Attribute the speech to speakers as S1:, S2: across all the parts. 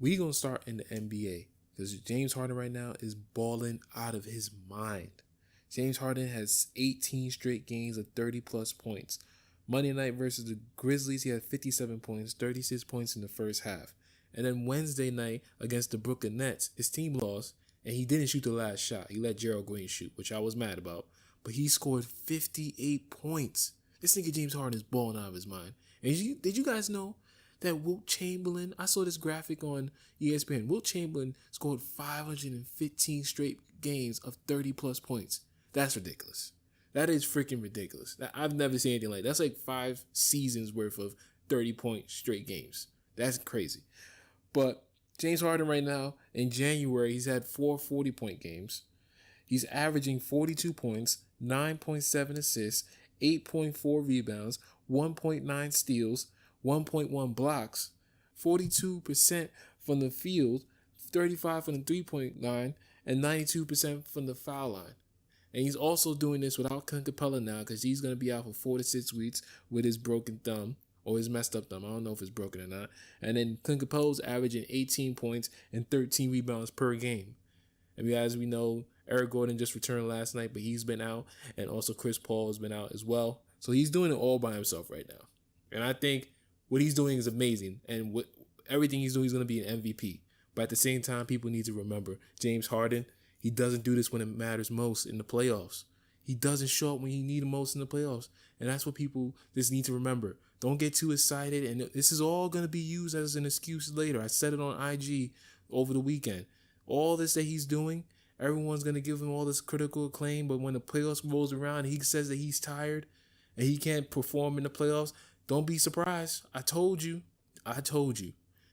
S1: We gonna start in the NBA because James Harden right now is balling out of his mind. James Harden has 18 straight games of 30 plus points. Monday night versus the Grizzlies, he had 57 points, 36 points in the first half. And then Wednesday night against the Brooklyn Nets, his team lost and he didn't shoot the last shot. He let Gerald Green shoot, which I was mad about. But he scored 58 points. This nigga James Harden is balling out of his mind. And did you guys know that Wilt Chamberlain, I saw this graphic on ESPN, Wilt Chamberlain scored 515 straight games of 30 plus points. That's ridiculous. That is freaking ridiculous. I've never seen anything like that. That's like 5 seasons worth of 30-point straight games. That's crazy. But James Harden right now, in January, he's had 4 40-point games. He's averaging 42 points, 9.7 assists, 8.4 rebounds, 1.9 steals, 1.1 blocks, 42% from the field, 35% from the three-point line, and 92% from the foul line. And he's also doing this without Clint Capella now because he's going to be out for 4 to 6 weeks with his broken thumb or his messed up thumb. I don't know if it's broken or not. And then Clint Capella's averaging 18 points and 13 rebounds per game. And as we know, Eric Gordon just returned last night, but he's been out. And also Chris Paul has been out as well. So he's doing it all by himself right now. And I think what he's doing is amazing. And everything he's doing, he's going to be an MVP. But at the same time, people need to remember, James Harden, he doesn't do this when it matters most in the playoffs. He doesn't show up when you need him most in the playoffs. And that's what people just need to remember. Don't get too excited. And this is all going to be used as an excuse later. I said it on IG over the weekend. All this that he's doing, everyone's going to give him all this critical acclaim. But when the playoffs rolls around and he says that he's tired and he can't perform in the playoffs, don't be surprised. I told you.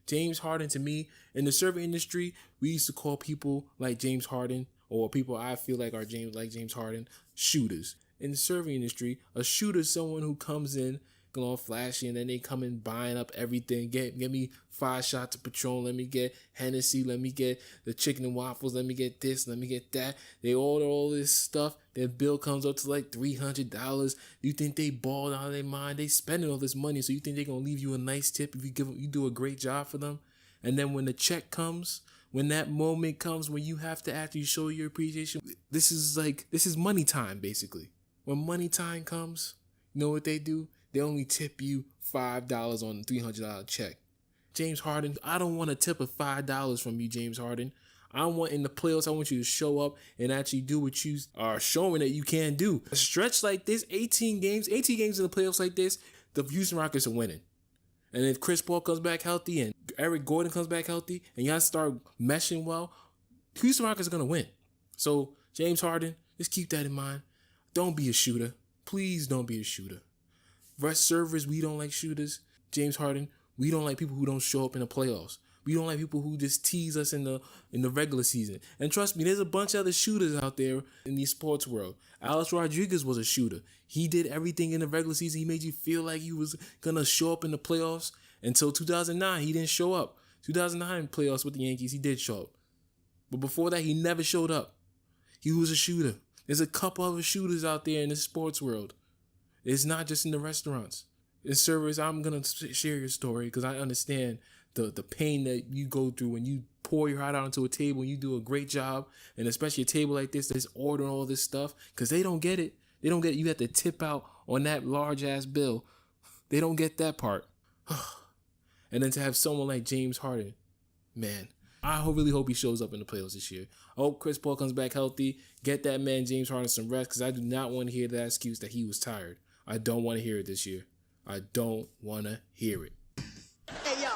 S1: James Harden, to me, in the serving industry, we used to call people like James Harden, or people I feel like are James Harden, shooters. In the serving industry, a shooter is someone who comes in, all flashy, and then they come in buying up everything. Get me 5 shots of Patron, let me get Hennessy, let me get the chicken and waffles, let me get this, let me get that. They order all this stuff. Their bill comes up to like $300. You think they balled out of their mind? They spending all this money, so you think they're gonna leave you a nice tip if you do a great job for them? And then when the check comes, when that moment comes when you have to actually show your appreciation, this is money time basically. When money time comes, you know what they do? They only tip you $5 on the $300 check. James Harden, I don't want a tip of $5 from you, James Harden. I want in the playoffs, I want you to show up and actually do what you are showing that you can do. A stretch like this, 18 games in the playoffs like this, the Houston Rockets are winning. And if Chris Paul comes back healthy and Eric Gordon comes back healthy and y'all start meshing well, Houston Rockets are going to win. So, James Harden, just keep that in mind. Don't be a shooter. Please don't be a shooter. Rest servers, we don't like shooters. James Harden, we don't like people who don't show up in the playoffs. We don't like people who just tease us in the regular season. And trust me, there's a bunch of other shooters out there in the sports world. Alex Rodriguez was a shooter. He did everything in the regular season. He made you feel like he was going to show up in the playoffs. Until 2009, he didn't show up. 2009 playoffs with the Yankees, he did show up. But before that, he never showed up. He was a shooter. There's a couple other shooters out there in the sports world. It's not just in the restaurants. In servers, I'm going to share your story because I understand the pain that you go through when you pour your heart out onto a table and you do a great job, and especially a table like this that's ordering all this stuff because they don't get it. They don't get it. You have to tip out on that large-ass bill. They don't get that part. And then to have someone like James Harden, man, I really hope he shows up in the playoffs this year. I hope Chris Paul comes back healthy. Get that man James Harden some rest because I do not want to hear that excuse that he was tired. I don't want to hear it this year. I don't want to hear it.
S2: Hey, yo.